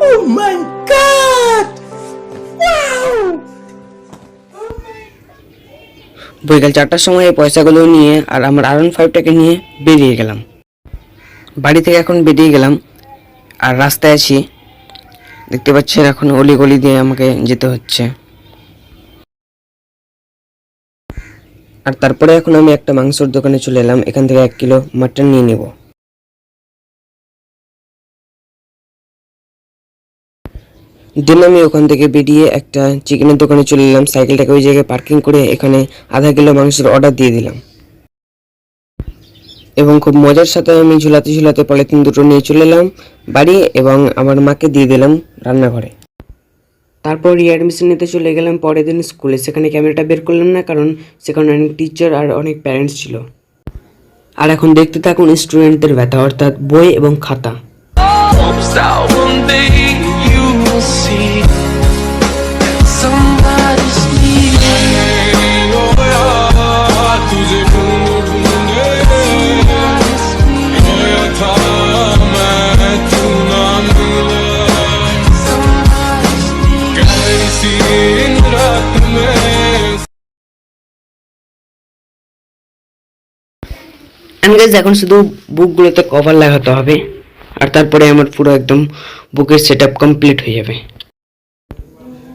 Oh my god! Wow! বিকাল 4টার সময় এই পয়সাগুলো নিয়ে আর আমার R15টাকে নিয়ে বেরিয়ে গেলাম। বাড়ি থেকে এখন বেরিয়ে গেলাম আর রাস্তায় আছি, দেখতে পাচ্ছেন এখন অলিগলি দিয়ে আমাকে যেতে হচ্ছে। আর তারপরে এখন আমি একটা মাংসের দোকানে চলে এলাম, এখান থেকে 1 কিলো মাটন নিয়ে নেব। দেন আমি ওখান থেকে বেরিয়ে একটা চিকেনের দোকানে চলে এলাম, সাইকেলটাকে ওই জায়গায় পার্কিং করে এখানে আধা কিলো মাংসের অর্ডার দিয়ে দিলাম এবং খুব মজার সাথে আমি ঝুলাতে ঝুলাতে পলিথিন দুটো নিয়ে চলে এলাম বাড়ি এবং আমার মাকে দিয়ে দিলাম রান্নাঘরে। তারপর রিঅ্যাডমিশন নিতে চলে গেলাম পরের দিন স্কুলে। সেখানে ক্যামেরাটা বের করলাম না, কারণ সেখানে অনেক টিচার আর অনেক প্যারেন্টস ছিল। আর এখন দেখতে থাকুন স্টুডেন্টদের ব্যথা, অর্থাৎ বই এবং খাতা। এখন শুধু বুকগুলোতে কভার লাগাতে হবে আর তারপরে আমার পুরো একদম বুকের সেটআপ কমপ্লিট হয়ে যাবে।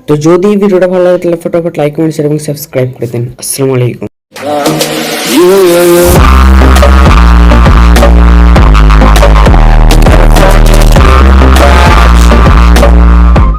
তো যদি ভিডিওটা ভালো লাগে তাহলে ফটাফট লাইক কমেন্ট শেয়ার এবং সাবস্ক্রাইব করে দিন। আসসালামু আলাইকুম।